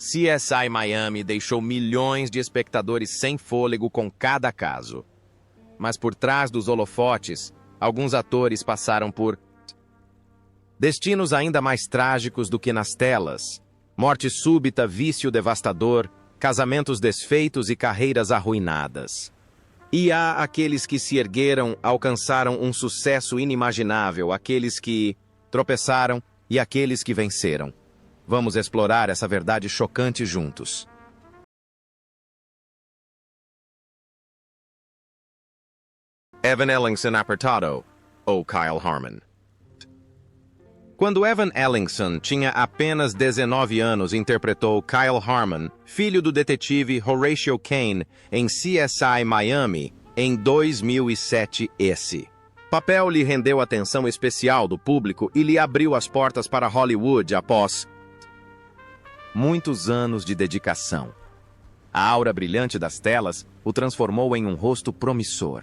CSI Miami deixou milhões de espectadores sem fôlego com cada caso. Mas por trás dos holofotes, alguns atores passaram por destinos ainda mais trágicos do que nas telas. Morte súbita, vício devastador, casamentos desfeitos e carreiras arruinadas. E há aqueles que se ergueram, alcançaram um sucesso inimaginável, aqueles que tropeçaram e aqueles que venceram. Vamos explorar essa verdade chocante juntos. Evan Ellingson apertado, ou Kyle Harmon. Quando Evan Ellingson tinha apenas 19 anos, interpretou Kyle Harmon, filho do detetive Horatio Kane, em CSI Miami, em 2007. Esse papel lhe rendeu atenção especial do público e lhe abriu as portas para Hollywood após muitos anos de dedicação. A aura brilhante das telas o transformou em um rosto promissor.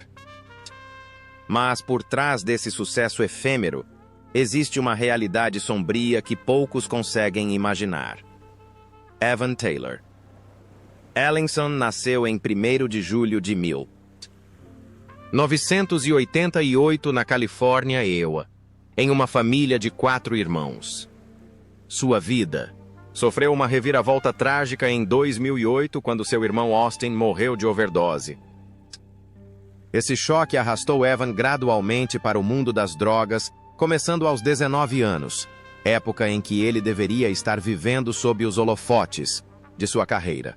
Mas por trás desse sucesso efêmero, existe uma realidade sombria que poucos conseguem imaginar. Evan Taylor. Ellingson nasceu em 1º de julho de 1988 na Califórnia, em uma família de 4 irmãos. Sua vida sofreu uma reviravolta trágica em 2008, quando seu irmão Austin morreu de overdose. Esse choque arrastou Evan gradualmente para o mundo das drogas, começando aos 19 anos, época em que ele deveria estar vivendo sob os holofotes de sua carreira.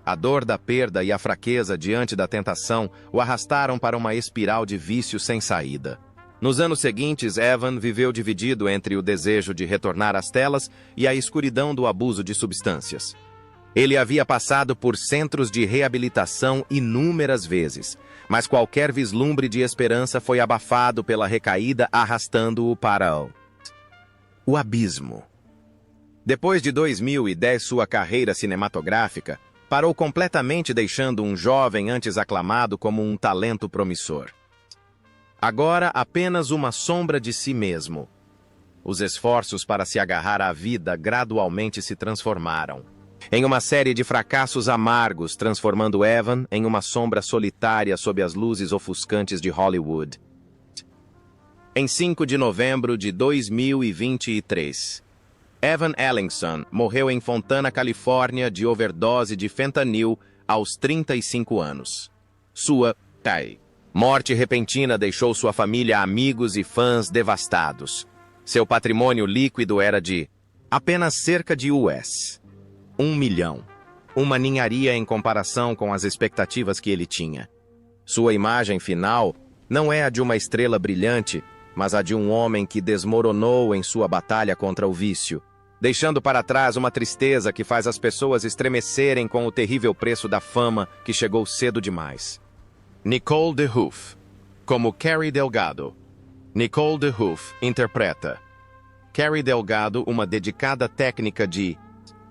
A dor da perda e a fraqueza diante da tentação o arrastaram para uma espiral de vício sem saída. Nos anos seguintes, Evan viveu dividido entre o desejo de retornar às telas e a escuridão do abuso de substâncias. Ele havia passado por centros de reabilitação inúmeras vezes, mas qualquer vislumbre de esperança foi abafado pela recaída, arrastando-o para o abismo. Depois de 2010, sua carreira cinematográfica parou completamente, deixando um jovem antes aclamado como um talento promissor. Agora apenas uma sombra de si mesmo. Os esforços para se agarrar à vida gradualmente se transformaram em uma série de fracassos amargos, transformando Evan em uma sombra solitária sob as luzes ofuscantes de Hollywood. Em 5 de novembro de 2023, Evan Ellingson morreu em Fontana, Califórnia, de overdose de fentanil aos 35 anos. Sua morte repentina deixou sua família, amigos e fãs devastados. Seu patrimônio líquido era de apenas cerca de US$1 milhão. Uma ninharia em comparação com as expectativas que ele tinha. Sua imagem final não é a de uma estrela brilhante, mas a de um homem que desmoronou em sua batalha contra o vício, deixando para trás uma tristeza que faz as pessoas estremecerem com o terrível preço da fama que chegou cedo demais. Nicole DeHoof, como Carrie Delgado. Nicole DeHoof interpreta Carrie Delgado, uma dedicada técnica de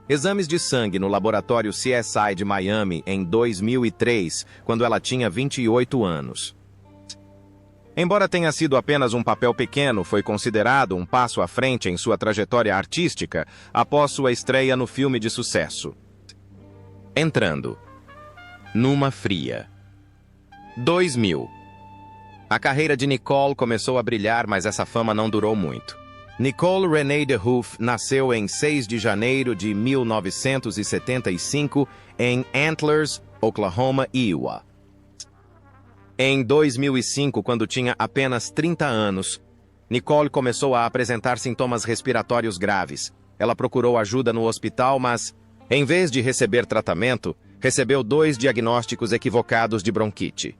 exames de sangue no laboratório CSI de Miami em 2003, quando ela tinha 28 anos. Embora tenha sido apenas um papel pequeno, foi considerado um passo à frente em sua trajetória artística após sua estreia no filme de sucesso. Entrando numa fria. 2000. A carreira de Nicole começou a brilhar, mas essa fama não durou muito. Nicole Renee DeHoof nasceu em 6 de janeiro de 1975 em Antlers, Oklahoma, Iowa. Em 2005, quando tinha apenas 30 anos, Nicole começou a apresentar sintomas respiratórios graves. Ela procurou ajuda no hospital, mas, em vez de receber tratamento, recebeu 2 diagnósticos equivocados de bronquite.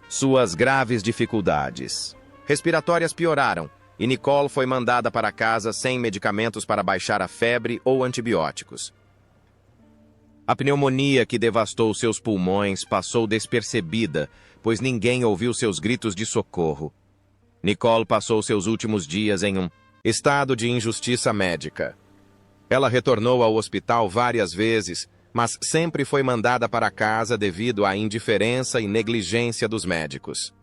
Suas graves dificuldades respiratórias pioraram, e Nicole foi mandada para casa sem medicamentos para baixar a febre ou antibióticos. A pneumonia que devastou seus pulmões passou despercebida, pois ninguém ouviu seus gritos de socorro. Nicole passou seus últimos dias em um estado de injustiça médica. Ela retornou ao hospital várias vezes, mas sempre foi mandada para casa devido à indiferença e negligência dos médicos.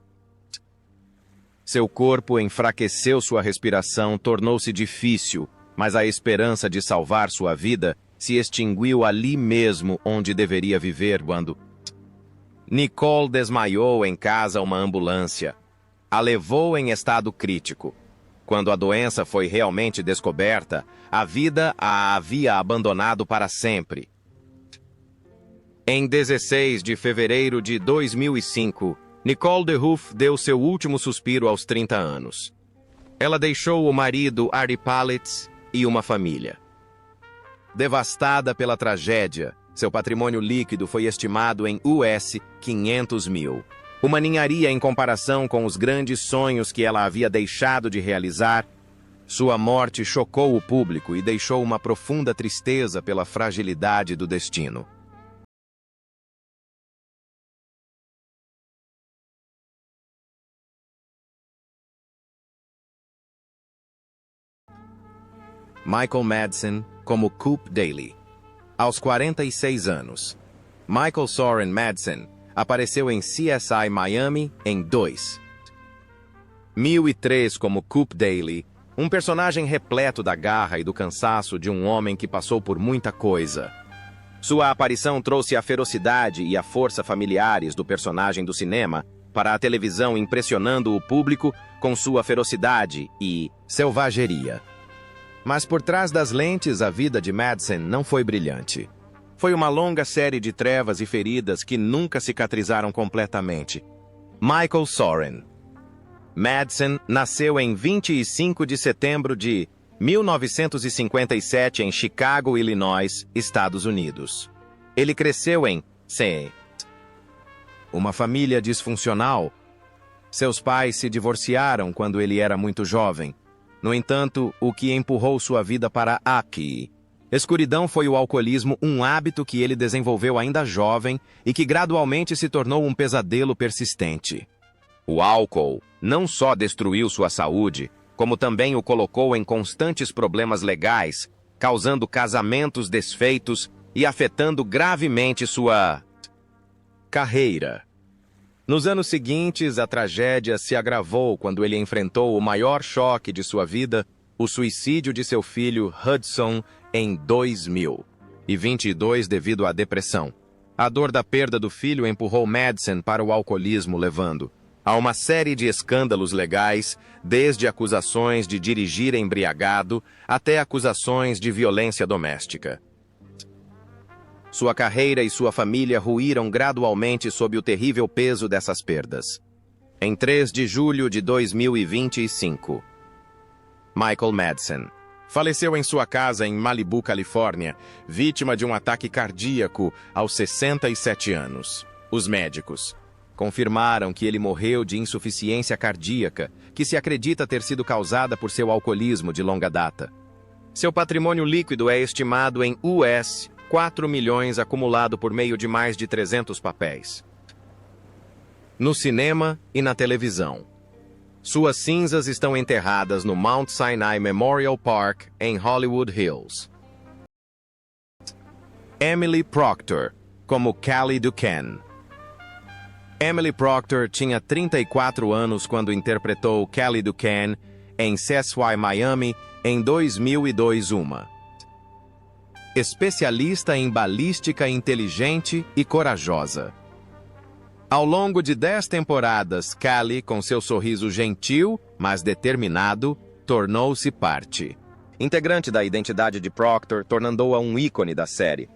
Seu corpo enfraqueceu, sua respiração tornou-se difícil, mas a esperança de salvar sua vida se extinguiu ali mesmo onde deveria viver quando Nicole desmaiou em casa uma ambulância. A levou em estado crítico. Quando a doença foi realmente descoberta, a vida a havia abandonado para sempre. Em 16 de fevereiro de 2005, Nicole DeHoof deu seu último suspiro aos 30 anos. Ela deixou o marido Ari Palitz e uma família. Devastada pela tragédia, seu patrimônio líquido foi estimado em US 500 mil. Uma ninharia em comparação com os grandes sonhos que ela havia deixado de realizar. Sua morte chocou o público e deixou uma profunda tristeza pela fragilidade do destino. Michael Madsen como Coop Daly. Aos 46 anos, Michael Soren Madsen apareceu em CSI Miami em 2003 como Coop Daly, um personagem repleto da garra e do cansaço de um homem que passou por muita coisa. Sua aparição trouxe a ferocidade e a força familiares do personagem do cinema para a televisão, impressionando o público com sua ferocidade e selvageria. Mas por trás das lentes, a vida de Madsen não foi brilhante. Foi uma longa série de trevas e feridas que nunca cicatrizaram completamente. Michael Soren Madsen nasceu em 25 de setembro de 1957 em Chicago, Illinois, Estados Unidos. Ele cresceu em St. Uma família disfuncional. Seus pais se divorciaram quando ele era muito jovem. No entanto, o que empurrou sua vida para aqui. Escuridão foi o alcoolismo, um hábito que ele desenvolveu ainda jovem e que gradualmente se tornou um pesadelo persistente. O álcool não só destruiu sua saúde, como também o colocou em constantes problemas legais, causando casamentos desfeitos e afetando gravemente sua carreira. Nos anos seguintes, a tragédia se agravou quando ele enfrentou o maior choque de sua vida, o suicídio de seu filho Hudson em 2022 devido à depressão. A dor da perda do filho empurrou Madsen para o alcoolismo, levando a uma série de escândalos legais, desde acusações de dirigir embriagado até acusações de violência doméstica. Sua carreira e sua família ruíram gradualmente sob o terrível peso dessas perdas. Em 3 de julho de 2025, Michael Madsen faleceu em sua casa em Malibu, Califórnia, vítima de um ataque cardíaco aos 67 anos. Os médicos confirmaram que ele morreu de insuficiência cardíaca, que se acredita ter sido causada por seu alcoolismo de longa data. Seu patrimônio líquido é estimado em US 4 milhões, acumulado por meio de mais de 300 papéis. No cinema e na televisão. Suas cinzas estão enterradas no Mount Sinai Memorial Park, em Hollywood Hills. Emily Proctor, como Callie Duquesne. Emily Proctor tinha 34 anos quando interpretou Callie Duquesne em CSI Miami em 2002. Especialista em balística inteligente e corajosa. Ao longo de 10 temporadas, Callie, com seu sorriso gentil, mas determinado, tornou-se parte integrante da identidade de Proctor, tornando-a um ícone da série.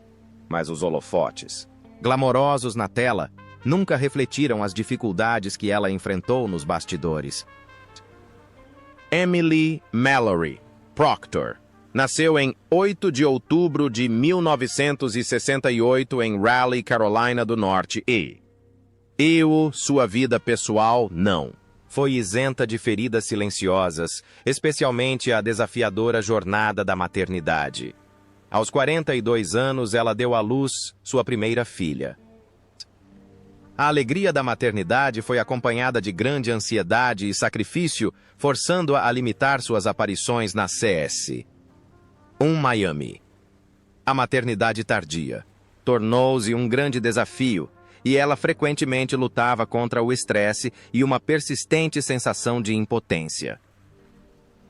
Mas os holofotes, glamourosos na tela, nunca refletiram as dificuldades que ela enfrentou nos bastidores. Emily Mallory Proctor nasceu em 8 de outubro de 1968 em Raleigh, Carolina do Norte sua vida pessoal não foi isenta de feridas silenciosas, especialmente a desafiadora jornada da maternidade. Aos 42 anos, ela deu à luz sua primeira filha. A alegria da maternidade foi acompanhada de grande ansiedade e sacrifício, forçando-a a limitar suas aparições na CS. Miami. A maternidade tardia tornou-se um grande desafio, e ela frequentemente lutava contra o estresse e uma persistente sensação de impotência.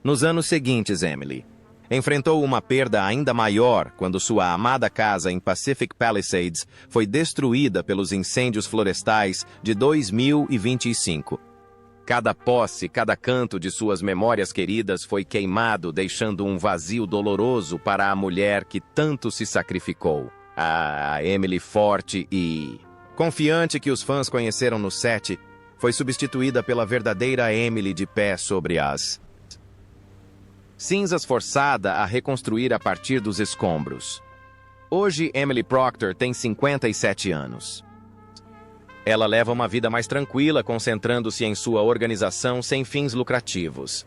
Nos anos seguintes, Emily enfrentou uma perda ainda maior quando sua amada casa em Pacific Palisades foi destruída pelos incêndios florestais de 2025. Cada posse, cada canto de suas memórias queridas foi queimado, deixando um vazio doloroso para a mulher que tanto se sacrificou. A Emily forte e confiante que os fãs conheceram no set, foi substituída pela verdadeira Emily de pé sobre as cinzas, forçada a reconstruir a partir dos escombros. Hoje, Emily Proctor tem 57 anos. Ela leva uma vida mais tranquila, concentrando-se em sua organização sem fins lucrativos.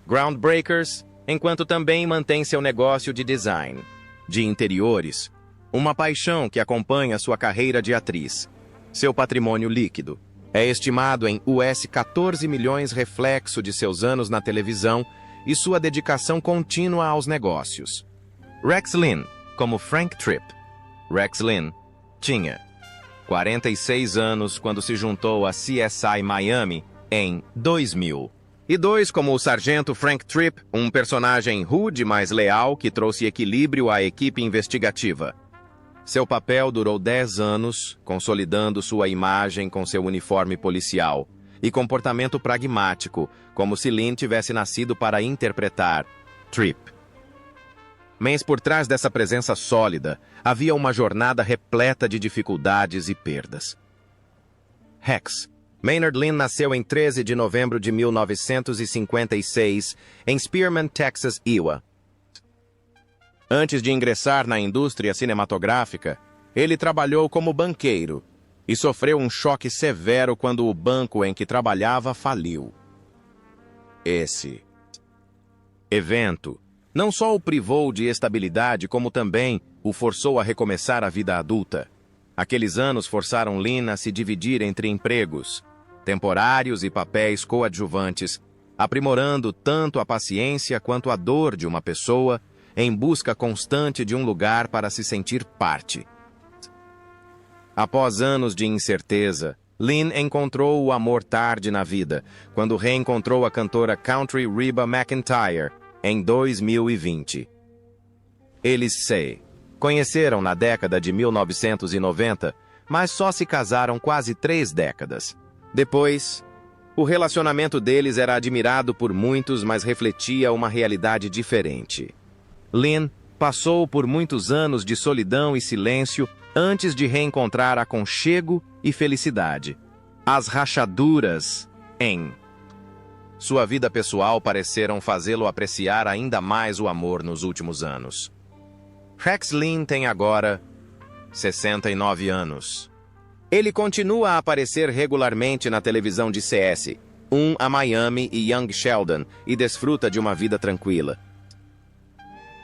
Groundbreakers, enquanto também mantém seu negócio de design de interiores, uma paixão que acompanha sua carreira de atriz. Seu patrimônio líquido é estimado em US 14 milhões, reflexo de seus anos na televisão e sua dedicação contínua aos negócios. Rex Linn, como Frank Tripp. Rex Linn tinha 46 anos quando se juntou a CSI Miami em 2002 como o sargento Frank Tripp, um personagem rude, mas leal, que trouxe equilíbrio à equipe investigativa. Seu papel durou 10 anos, consolidando sua imagem com seu uniforme policial e comportamento pragmático, como se Linn tivesse nascido para interpretar Tripp. Mas por trás dessa presença sólida, havia uma jornada repleta de dificuldades e perdas. Rex Maynard Linn nasceu em 13 de novembro de 1956, em Spearman, Texas, Iowa. Antes de ingressar na indústria cinematográfica, ele trabalhou como banqueiro e sofreu um choque severo quando o banco em que trabalhava faliu. Esse evento não só o privou de estabilidade, como também o forçou a recomeçar a vida adulta. Aqueles anos forçaram Linn a se dividir entre empregos temporários e papéis coadjuvantes, aprimorando tanto a paciência quanto a dor de uma pessoa em busca constante de um lugar para se sentir parte. Após anos de incerteza, Linn encontrou o amor tarde na vida, quando reencontrou a cantora country Reba McEntire em 2020. Eles se conheceram na década de 1990, mas só se casaram quase 3 décadas. Depois, o relacionamento deles era admirado por muitos, mas refletia uma realidade diferente. Linn passou por muitos anos de solidão e silêncio antes de reencontrar aconchego e felicidade. As rachaduras em sua vida pessoal pareceram fazê-lo apreciar ainda mais o amor nos últimos anos. Rex Linn tem agora 69 anos. Ele continua a aparecer regularmente na televisão de CS, a Miami e Young Sheldon, e desfruta de uma vida tranquila.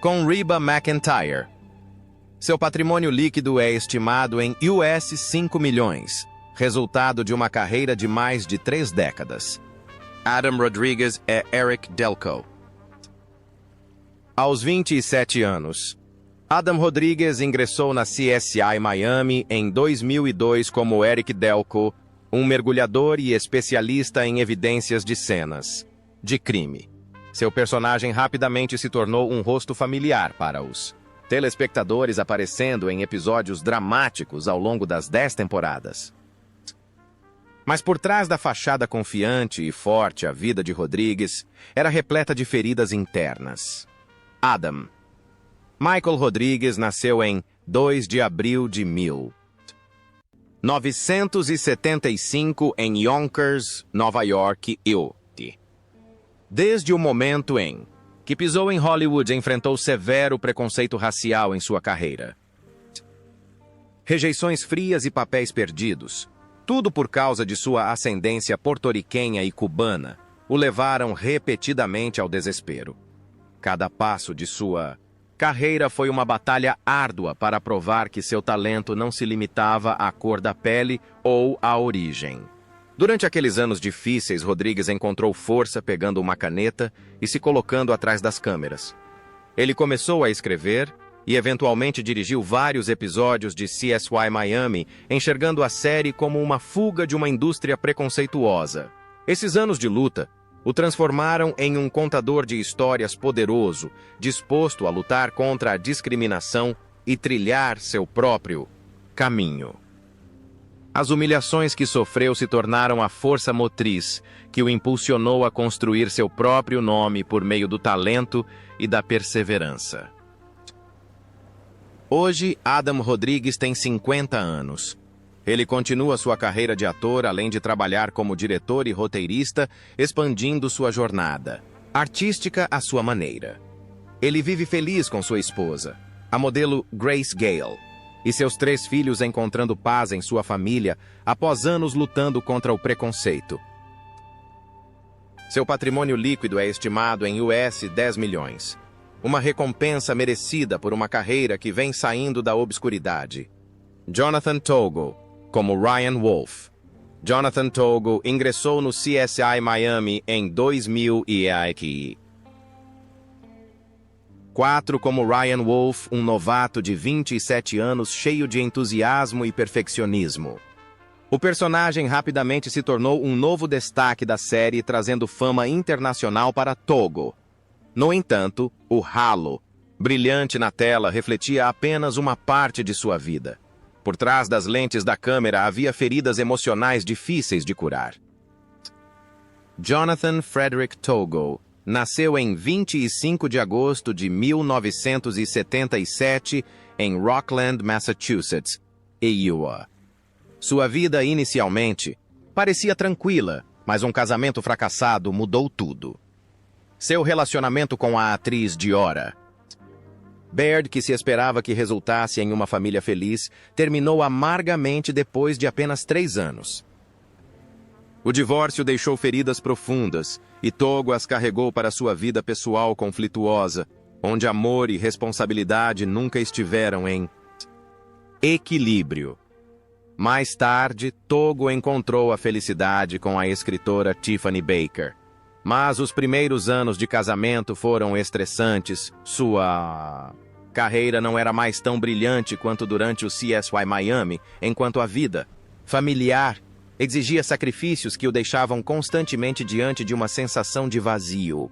Com Reba McEntire, seu patrimônio líquido é estimado em US 5 milhões, resultado de uma carreira de mais de 3 décadas. Adam Rodriguez é Eric Delco. Aos 27 anos, Adam Rodriguez ingressou na CSI Miami em 2002 como Eric Delco, um mergulhador e especialista em evidências de cenas de crime. Seu personagem rapidamente se tornou um rosto familiar para os telespectadores, aparecendo em episódios dramáticos ao longo das 10 temporadas. Mas por trás da fachada confiante e forte, a vida de Rodriguez era repleta de feridas internas. Adam Michael Rodriguez nasceu em 2 de abril de 1975 em Yonkers, Nova York, USA. Desde o momento em que pisou em Hollywood, enfrentou severo preconceito racial em sua carreira. Rejeições frias e papéis perdidos, tudo por causa de sua ascendência porto-riquenha e cubana, o levaram repetidamente ao desespero. Cada passo de sua carreira foi uma batalha árdua para provar que seu talento não se limitava à cor da pele ou à origem. Durante aqueles anos difíceis, Rodriguez encontrou força pegando uma caneta e se colocando atrás das câmeras. Ele começou a escrever e eventualmente dirigiu vários episódios de CSI Miami, enxergando a série como uma fuga de uma indústria preconceituosa. Esses anos de luta o transformaram em um contador de histórias poderoso, disposto a lutar contra a discriminação e trilhar seu próprio caminho. As humilhações que sofreu se tornaram a força motriz que o impulsionou a construir seu próprio nome por meio do talento e da perseverança. Hoje, Adam Rodrigues tem 50 anos. Ele continua sua carreira de ator, além de trabalhar como diretor e roteirista, expandindo sua jornada artística à sua maneira. Ele vive feliz com sua esposa, a modelo Grace Gale, e seus 3 filhos encontrando paz em sua família após anos lutando contra o preconceito. Seu patrimônio líquido é estimado em US 10 milhões. Uma recompensa merecida por uma carreira que vem saindo da obscuridade. Jonathan Togo, como Ryan Wolf. Jonathan Togo ingressou no CSI Miami em 2004 como Ryan Wolf, um novato de 27 anos cheio de entusiasmo e perfeccionismo. O personagem rapidamente se tornou um novo destaque da série, trazendo fama internacional para Togo. No entanto, o halo, brilhante na tela, refletia apenas uma parte de sua vida. Por trás das lentes da câmera havia feridas emocionais difíceis de curar. Jonathan Frederick Togo nasceu em 25 de agosto de 1977 em Rockland, Massachusetts, Iowa. Sua vida inicialmente parecia tranquila, mas um casamento fracassado mudou tudo. Seu relacionamento com a atriz Diora Baird, que se esperava que resultasse em uma família feliz, terminou amargamente depois de apenas 3 anos. O divórcio deixou feridas profundas, e Togo as carregou para sua vida pessoal conflituosa, onde amor e responsabilidade nunca estiveram em equilíbrio. Mais tarde, Togo encontrou a felicidade com a escritora Tiffany Baker. Mas os primeiros anos de casamento foram estressantes. Sua carreira não era mais tão brilhante quanto durante o CSI Miami, enquanto a vida familiar exigia sacrifícios que o deixavam constantemente diante de uma sensação de vazio.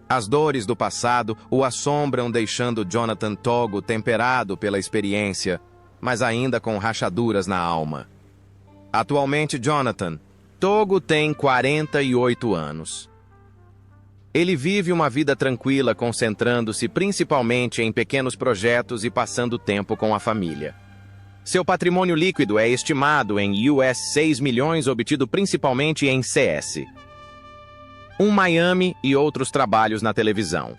As dores do passado o assombram, deixando Jonathan Togo temperado pela experiência, mas ainda com rachaduras na alma. Atualmente, Jonathan Togo tem 48 anos. Ele vive uma vida tranquila, concentrando-se principalmente em pequenos projetos e passando tempo com a família. Seu patrimônio líquido é estimado em US 6 milhões, obtido principalmente em CS. Miami e outros trabalhos na televisão.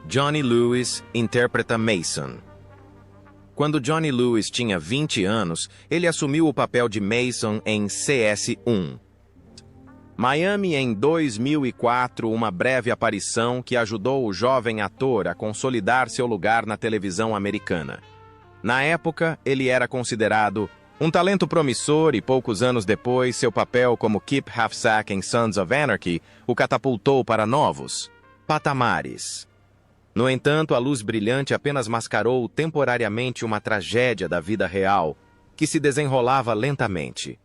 Johnny Lewis interpreta Mason. Quando Johnny Lewis tinha 20 anos, ele assumiu o papel de Mason em CS1. Miami em 2004, uma breve aparição que ajudou o jovem ator a consolidar seu lugar na televisão americana. Na época, ele era considerado um talento promissor e poucos anos depois, seu papel como Kip Halfsack em Sons of Anarchy o catapultou para novos patamares. No entanto, a luz brilhante apenas mascarou temporariamente uma tragédia da vida real, que se desenrolava lentamente.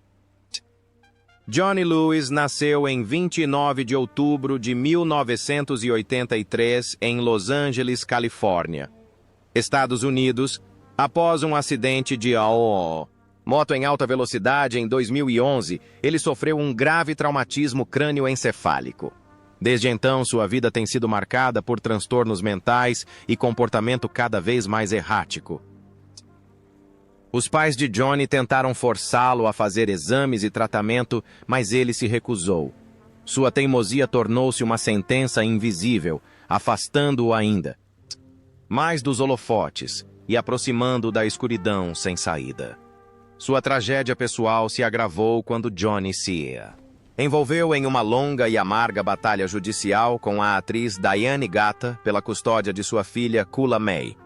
Johnny Lewis nasceu em 29 de outubro de 1983 em Los Angeles, Califórnia, Estados Unidos, após um acidente de moto em alta velocidade em 2011. Ele sofreu um grave traumatismo crânioencefálico. Desde então, sua vida tem sido marcada por transtornos mentais e comportamento cada vez mais errático. Os pais de Johnny tentaram forçá-lo a fazer exames e tratamento, mas ele se recusou. Sua teimosia tornou-se uma sentença invisível, afastando-o ainda mais dos holofotes e aproximando-o da escuridão sem saída. Sua tragédia pessoal se agravou quando Johnny se envolveu em uma longa e amarga batalha judicial com a atriz Diane Gata pela custódia de sua filha Kula May.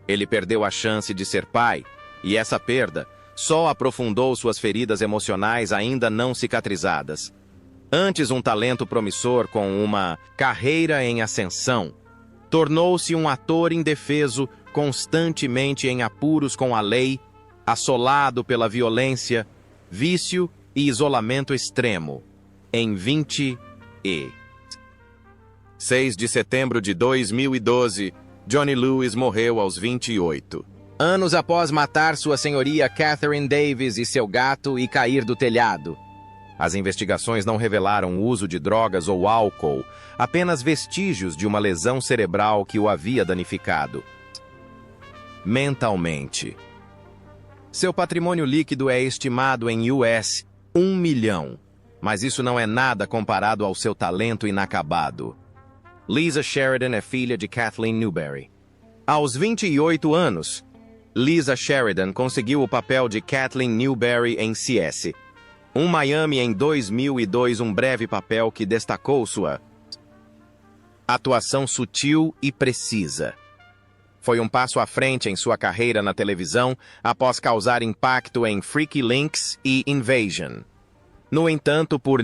Ele perdeu a chance de ser pai, e essa perda só aprofundou suas feridas emocionais ainda não cicatrizadas. Antes um talento promissor com uma carreira em ascensão, tornou-se um ator indefeso, constantemente em apuros com a lei, assolado pela violência, vício e isolamento extremo. em 6 de setembro de 2012, Johnny Lewis morreu aos 28 anos após matar sua senhoria Catherine Davis e seu gato e cair do telhado. As investigações não revelaram o uso de drogas ou álcool, apenas vestígios de uma lesão cerebral que o havia danificado mentalmente. Seu patrimônio líquido é estimado em US 1 milhão, mas isso não é nada comparado ao seu talento inacabado. Lisa Sheridan é filha de Kathleen Newberry. Aos 28 anos, Lisa Sheridan conseguiu o papel de Kathleen Newberry em CS. Miami em 2002, um breve papel que destacou sua atuação sutil e precisa. Foi um passo à frente em sua carreira na televisão após causar impacto em Freaky Links e Invasion. No entanto, por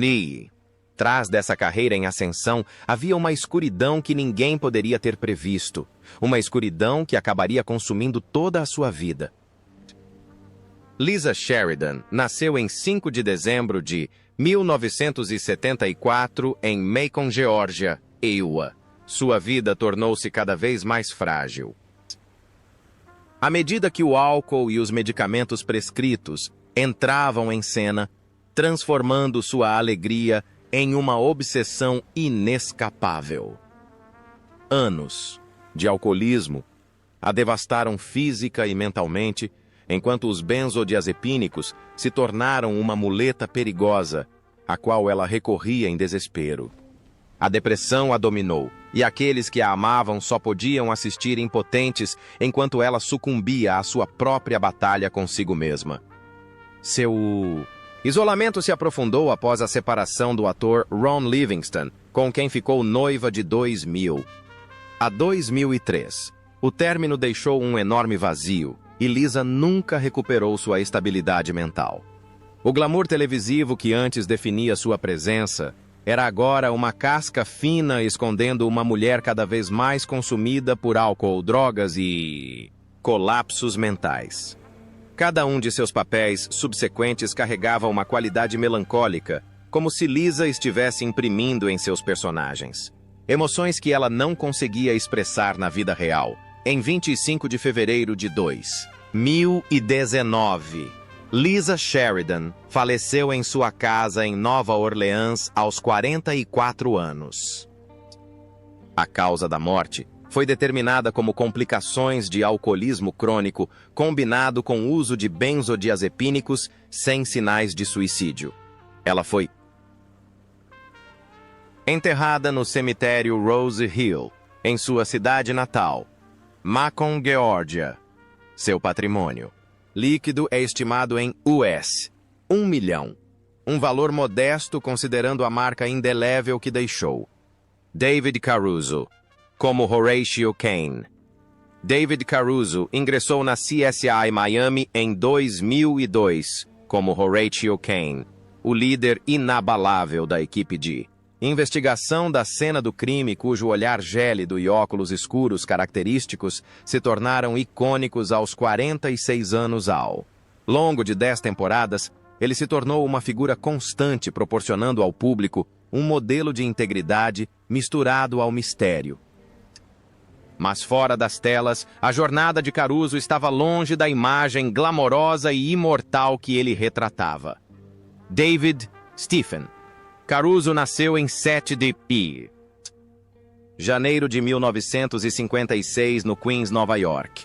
trás dessa carreira em ascensão, havia uma escuridão que ninguém poderia ter previsto. Uma escuridão que acabaria consumindo toda a sua vida. Lisa Sheridan nasceu em 5 de dezembro de 1974 em Macon, Geórgia, Iowa. Sua vida tornou-se cada vez mais frágil. À medida que o álcool e os medicamentos prescritos entravam em cena, transformando sua alegria em uma obsessão inescapável. Anos de alcoolismo a devastaram física e mentalmente, enquanto os benzodiazepínicos se tornaram uma muleta perigosa, a qual ela recorria em desespero. A depressão a dominou, e aqueles que a amavam só podiam assistir impotentes enquanto ela sucumbia à sua própria batalha consigo mesma. Seu isolamento se aprofundou após a separação do ator Ron Livingston, com quem ficou noiva de 2000 a 2003. O término deixou um enorme vazio, e Lisa nunca recuperou sua estabilidade mental. O glamour televisivo que antes definia sua presença era agora uma casca fina escondendo uma mulher cada vez mais consumida por álcool, drogas e colapsos mentais. Cada um de seus papéis subsequentes carregava uma qualidade melancólica, como se Lisa estivesse imprimindo em seus personagens. Emoções que ela não conseguia expressar na vida real. Em 25 de fevereiro de 2019, Lisa Sheridan faleceu em sua casa em Nova Orleans aos 44 anos. A causa da morte foi determinada como complicações de alcoolismo crônico combinado com o uso de benzodiazepínicos sem sinais de suicídio. Ela foi enterrada no cemitério Rose Hill, em sua cidade natal, Macon, Geórgia. Seu patrimônio líquido é estimado em US 1 milhão, um valor modesto considerando a marca indelével que deixou. David Caruso, como Horatio Kane. David Caruso ingressou na CSI Miami em 2002 como Horatio Kane, o líder inabalável da equipe de investigação da cena do crime, cujo olhar gélido e óculos escuros característicos se tornaram icônicos aos 46 anos. Ao longo de 10 temporadas, ele se tornou uma figura constante, proporcionando ao público um modelo de integridade misturado ao mistério. Mas fora das telas, a jornada de Caruso estava longe da imagem glamourosa e imortal que ele retratava. David Stephen Caruso nasceu em 7 de janeiro de 1956 no Queens, Nova York.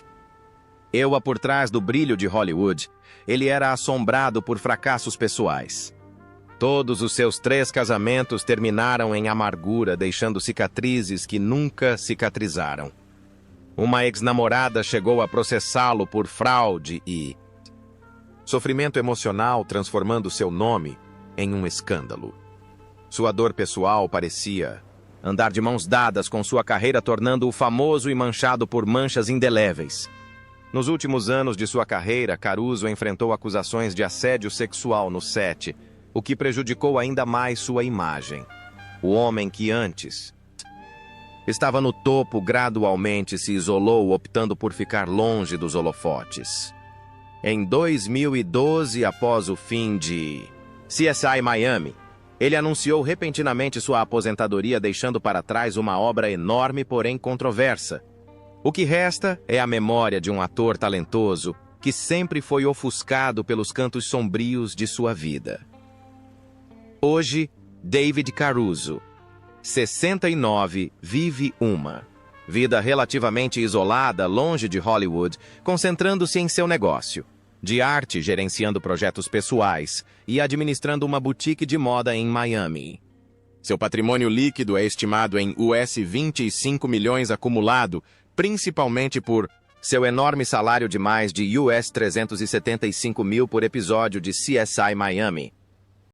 Por trás do brilho de Hollywood, ele era assombrado por fracassos pessoais. Todos os seus 3 casamentos terminaram em amargura, deixando cicatrizes que nunca cicatrizaram. Uma ex-namorada chegou a processá-lo por fraude e sofrimento emocional, transformando seu nome em um escândalo. Sua dor pessoal parecia andar de mãos dadas com sua carreira, tornando-o famoso e manchado por manchas indeléveis. Nos últimos anos de sua carreira, Caruso enfrentou acusações de assédio sexual no set, o que prejudicou ainda mais sua imagem. O homem que antes estava no topo gradualmente se isolou, optando por ficar longe dos holofotes. Em 2012, após o fim de CSI Miami, Ele anunciou repentinamente sua aposentadoria, deixando para trás uma obra enorme, porém controversa. O que resta é a memória de um ator talentoso que sempre foi ofuscado pelos cantos sombrios de sua vida. Hoje, David Caruso, 69, vive uma vida relativamente isolada, longe de Hollywood, concentrando-se em seu negócio de arte, gerenciando projetos pessoais e administrando uma boutique de moda em Miami. Seu patrimônio líquido é estimado em US 25 milhões acumulado, principalmente por seu enorme salário de mais de US 375 mil por episódio de CSI Miami.